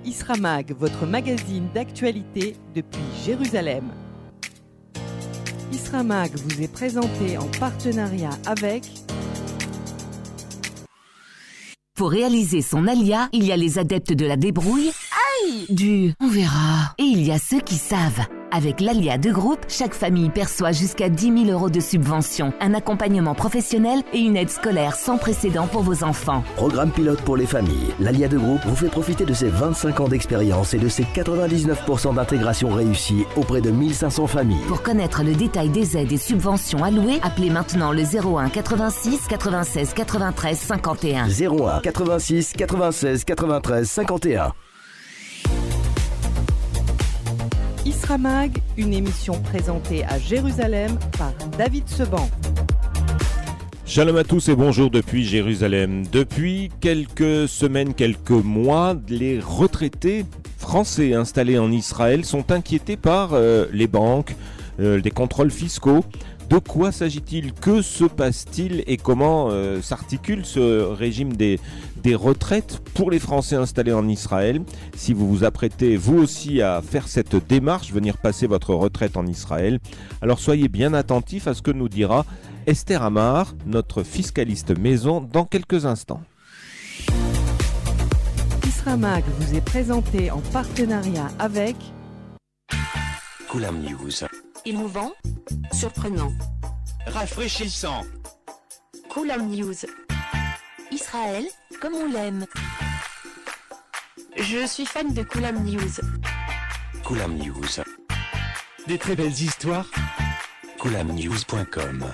Isra Mag, votre magazine d'actualité depuis Jérusalem. Isra Mag vous est présenté en partenariat avec... Pour réaliser son alia, il y a les adeptes de la débrouille, on verra. Et il y a ceux qui savent. Avec l'Alia de groupe, chaque famille perçoit jusqu'à 10 000 € de subvention, un accompagnement professionnel et une aide scolaire sans précédent pour vos enfants. Programme pilote pour les familles. L'Alia de groupe vous fait profiter de ses 25 ans d'expérience et de ses 99% d'intégration réussie auprès de 1500 familles. Pour connaître le détail des aides et subventions allouées, appelez maintenant le 01 86 96 93 51. 01 86 96 93 51. Isra Mag, une émission présentée à Jérusalem par David Seban. Shalom à tous et bonjour depuis Jérusalem. Depuis quelques semaines, quelques mois, les retraités français installés en Israël sont inquiétés par les banques, des contrôles fiscaux. De quoi s'agit-il? Que se passe-t-il? Et comment s'articule ce régime des retraites pour les Français installés en Israël? Si vous vous apprêtez vous aussi à faire cette démarche, venir passer votre retraite en Israël, alors soyez bien attentifs à ce que nous dira Esther Amar, notre fiscaliste maison, dans quelques instants. Isra Mag vous est présenté en partenariat avec... Koulam News. Émouvant, surprenant. Rafraîchissant. Koulam News. Israël, comme on l'aime. Je suis fan de Koulam News. Koulam News. Des très belles histoires. KoulamNews.com.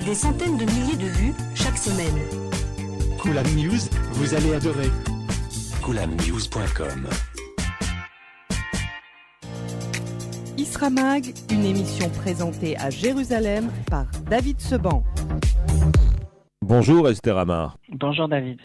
Des centaines de milliers de vues chaque semaine. Koulam News, vous allez adorer. KoulamNews.com. Isra Mag, une émission présentée à Jérusalem par David Seban. Bonjour Esther Amar. Bonjour David.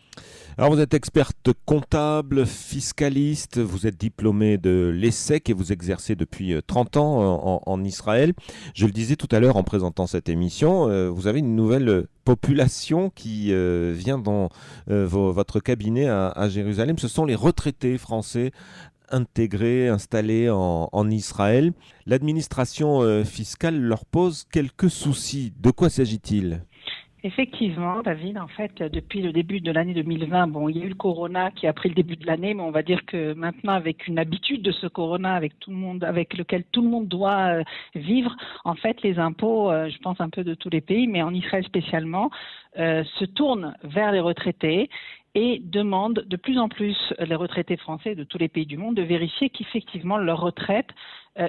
Alors vous êtes experte comptable, fiscaliste, vous êtes diplômé de l'ESSEC et vous exercez depuis 30 ans en Israël. Je le disais tout à l'heure en présentant cette émission, vous avez une nouvelle population qui vient dans votre cabinet à Jérusalem. Ce sont les retraités français intégrés, installés en Israël. L'administration fiscale leur pose quelques soucis. De quoi s'agit-il ? Effectivement, David, en fait, depuis le début de l'année 2020, il y a eu le corona qui a pris le début de l'année, mais on va dire que maintenant, avec une habitude de ce corona, avec lequel tout le monde doit vivre, en fait, les impôts, je pense un peu de tous les pays, mais en Israël spécialement, se tournent vers les retraités et demandent de plus en plus les retraités français de tous les pays du monde de vérifier qu'effectivement leurs retraites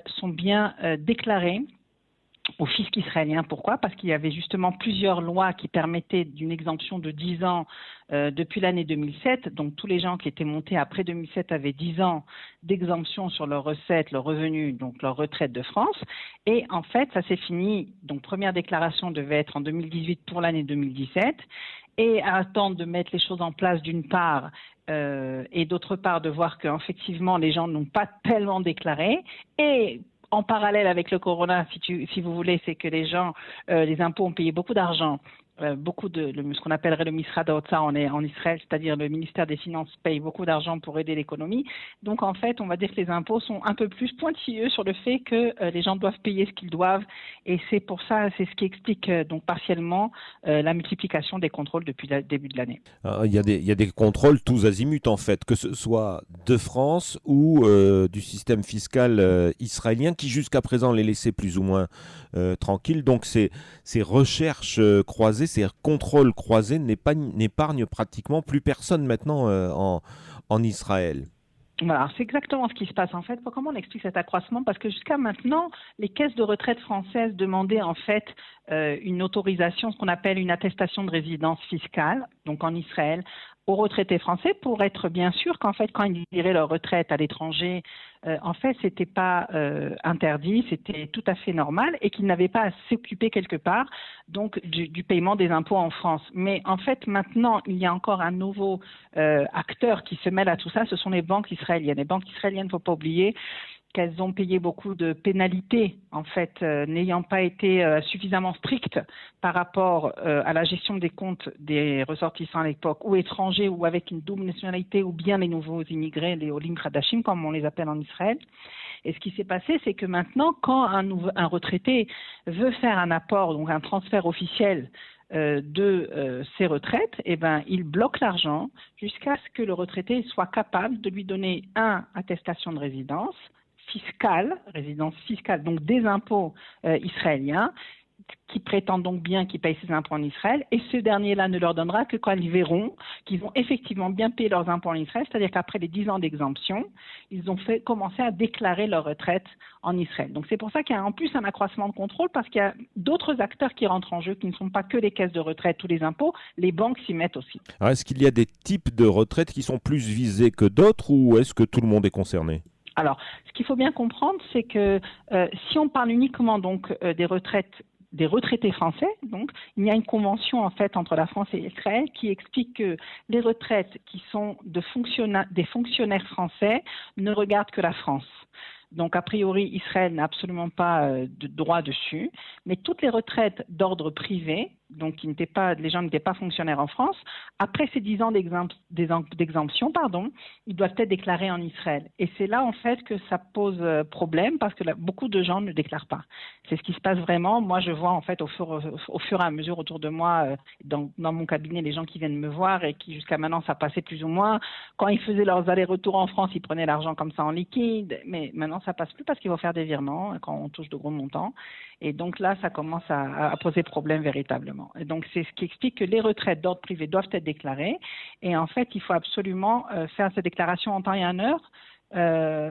sont bien déclarées au fisc israélien. Pourquoi? Parce qu'il y avait justement plusieurs lois qui permettaient d'une exemption de 10 ans depuis l'année 2007. Donc tous les gens qui étaient montés après 2007 avaient 10 ans d'exemption sur leurs recettes, leurs revenus, donc leur retraite de France. Et en fait, ça s'est fini. Donc première déclaration devait être en 2018 pour l'année 2017. Et à attendre de mettre les choses en place d'une part et d'autre part de voir qu'effectivement les gens n'ont pas tellement déclaré. Et en parallèle avec le corona, si vous voulez, c'est que les gens, les impôts ont payé beaucoup d'argent, ce qu'on appellerait le Misrad HaOtzar en Israël, c'est-à-dire le ministère des Finances paye beaucoup d'argent pour aider l'économie. Donc en fait, on va dire que les impôts sont un peu plus pointilleux sur le fait que les gens doivent payer ce qu'ils doivent, et c'est pour ça, c'est ce qui explique donc partiellement la multiplication des contrôles depuis le début de l'année. Il y a des contrôles tous azimuts en fait, que ce soit de France ou du système fiscal israélien qui jusqu'à présent les laissait plus ou moins tranquilles. Donc ces recherches croisées, ces contrôles croisés n'épargnent pratiquement plus personne maintenant en Israël. Voilà, c'est exactement ce qui se passe en fait. Comment on explique cet accroissement? Parce que jusqu'à maintenant, les caisses de retraite françaises demandaient en fait une autorisation, ce qu'on appelle une attestation de résidence fiscale, donc en Israël, aux retraités français pour être bien sûr qu'en fait, quand ils iraient leur retraite à l'étranger, en fait, c'était pas interdit, c'était tout à fait normal et qu'ils n'avaient pas à s'occuper quelque part donc du paiement des impôts en France. Mais en fait, maintenant, il y a encore un nouveau acteur qui se mêle à tout ça, ce sont les banques israéliennes. Les banques israéliennes, il ne faut pas oublier, qu'elles ont payé beaucoup de pénalités, en fait, n'ayant pas été suffisamment strictes par rapport à la gestion des comptes des ressortissants à l'époque, ou étrangers, ou avec une double nationalité, ou bien les nouveaux immigrés, les Olim Khadashim, comme on les appelle en Israël. Et ce qui s'est passé, c'est que maintenant, quand un retraité veut faire un apport, donc un transfert officiel de ses retraites, eh ben, il bloque l'argent jusqu'à ce que le retraité soit capable de lui donner attestation de résidence fiscale, donc des impôts israéliens, qui prétendent donc bien qu'ils payent ces impôts en Israël, et ce dernier-là ne leur donnera que quand ils verront qu'ils ont effectivement bien payé leurs impôts en Israël, c'est-à-dire qu'après les 10 ans d'exemption, ils ont commencé à déclarer leur retraite en Israël. Donc c'est pour ça qu'il y a en plus un accroissement de contrôle, parce qu'il y a d'autres acteurs qui rentrent en jeu, qui ne sont pas que les caisses de retraite ou les impôts, les banques s'y mettent aussi. Alors est-ce qu'il y a des types de retraites qui sont plus visés que d'autres, ou est-ce que tout le monde est concerné ? Alors, ce qu'il faut bien comprendre, c'est que si on parle uniquement donc des retraités français, donc il y a une convention en fait entre la France et Israël qui explique que les retraites qui sont des fonctionnaires français ne regardent que la France. Donc a priori Israël n'a absolument pas de droit dessus, mais toutes les retraites d'ordre privé, donc les gens n'étaient pas fonctionnaires en France, après ces 10 ans d'exemption, ils doivent être déclarés en Israël. Et c'est là en fait que ça pose problème, parce que beaucoup de gens ne déclarent pas. C'est ce qui se passe vraiment. Moi je vois en fait au fur et à mesure autour de moi, dans mon cabinet, les gens qui viennent me voir et qui jusqu'à maintenant ça passait plus ou moins. Quand ils faisaient leurs allers-retours en France, ils prenaient l'argent comme ça en liquide, mais maintenant ça passe plus parce qu'il faut faire des virements quand on touche de gros montants. Et donc là, ça commence à poser problème véritablement. Et donc c'est ce qui explique que les retraites d'ordre privé doivent être déclarées. Et en fait, il faut absolument faire ces déclarations en temps et en heure.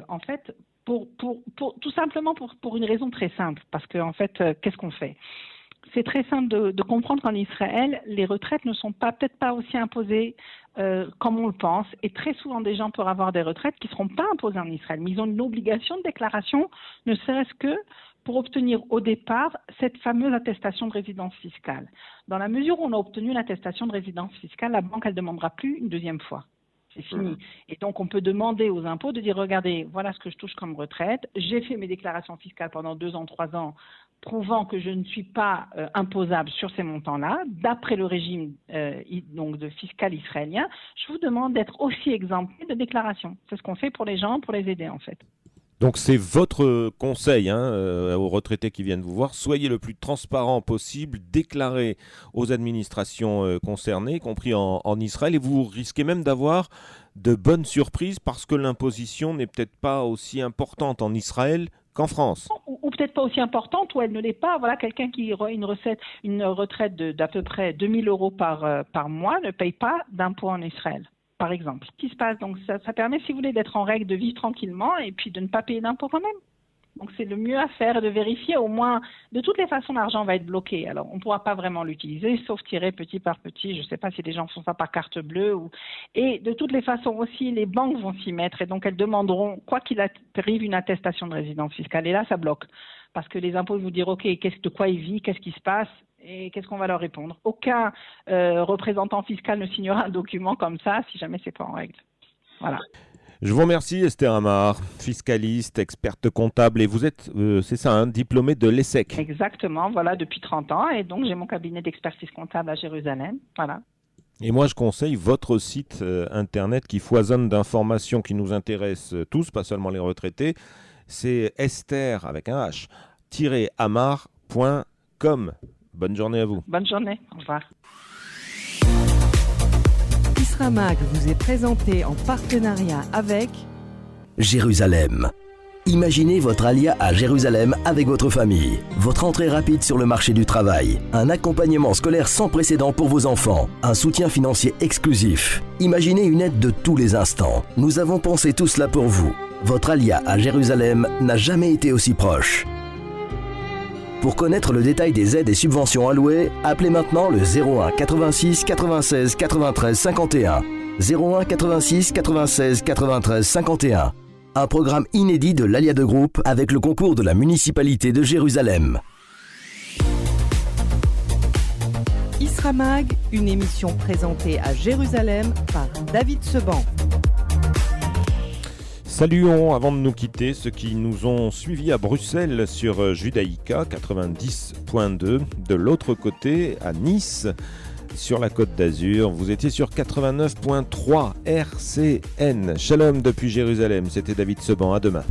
En fait, tout simplement pour une raison très simple. Parce qu'en fait, qu'est-ce qu'on fait ? C'est très simple de comprendre qu'en Israël, les retraites ne sont peut-être pas aussi imposées comme on le pense. Et très souvent, des gens peuvent avoir des retraites qui ne seront pas imposées en Israël. Mais ils ont une obligation de déclaration, ne serait-ce que pour obtenir au départ cette fameuse attestation de résidence fiscale. Dans la mesure où on a obtenu l'attestation de résidence fiscale, la banque, elle ne demandera plus une deuxième fois. C'est fini. Et donc, on peut demander aux impôts de dire, regardez, voilà ce que je touche comme retraite. J'ai fait mes déclarations fiscales pendant 2 ans, 3 ans, prouvant que je ne suis pas imposable sur ces montants-là. D'après le régime donc de fiscal israélien, je vous demande d'être aussi exempté de déclaration. C'est ce qu'on fait pour les gens, pour les aider en fait. Donc c'est votre conseil aux retraités qui viennent vous voir, soyez le plus transparent possible, déclarez aux administrations concernées, y compris en Israël, et vous risquez même d'avoir de bonnes surprises parce que l'imposition n'est peut-être pas aussi importante en Israël qu'en France. Ou peut-être pas aussi importante, ou elle ne l'est pas. Voilà, quelqu'un qui a une retraite d'à peu près 2 000 euros par mois ne paye pas d'impôt en Israël. Par exemple. Ce qui se passe, donc ça permet, si vous voulez, d'être en règle, de vivre tranquillement et puis de ne pas payer d'impôts quand même. Donc c'est le mieux à faire, de vérifier au moins. De toutes les façons, l'argent va être bloqué. Alors on ne pourra pas vraiment l'utiliser, sauf tirer petit par petit. Je ne sais pas si les gens font ça par carte bleue. Et de toutes les façons aussi, les banques vont s'y mettre et donc elles demanderont, quoi qu'il arrive, une attestation de résidence fiscale. Et là, ça bloque. Parce que les impôts vont dire, OK, de quoi il vit, qu'est-ce qui se passe ? Et qu'est-ce qu'on va leur répondre ? Aucun représentant fiscal ne signera un document comme ça si jamais c'est pas en règle. Voilà. Je vous remercie Esther Amar, fiscaliste, experte comptable, et vous êtes, c'est ça, diplômée de l'ESSEC. Exactement, voilà, depuis 30 ans, et donc j'ai mon cabinet d'expertise comptable à Jérusalem, voilà. Et moi, je conseille votre site internet qui foisonne d'informations qui nous intéressent tous, pas seulement les retraités. C'est Esther, avec un H, -amar.com. Bonne journée à vous. Bonne journée, au revoir. Isramag vous est présenté en partenariat avec Jérusalem. Imaginez votre alia à Jérusalem avec votre famille, votre entrée rapide sur le marché du travail, un accompagnement scolaire sans précédent pour vos enfants, un soutien financier exclusif. Imaginez une aide de tous les instants. Nous avons pensé tout cela pour vous. Votre alia à Jérusalem n'a jamais été aussi proche. Pour connaître le détail des aides et subventions allouées, appelez maintenant le 01 86 96 93 51. 01 86 96 93 51. Un programme inédit de l'Alia de Groupe avec le concours de la municipalité de Jérusalem. Isramag, une émission présentée à Jérusalem par David Seban. Saluons avant de nous quitter ceux qui nous ont suivis à Bruxelles sur Judaïka 90.2, de l'autre côté à Nice sur la Côte d'Azur, vous étiez sur 89.3 RCN. Shalom depuis Jérusalem, c'était David Seban, à demain.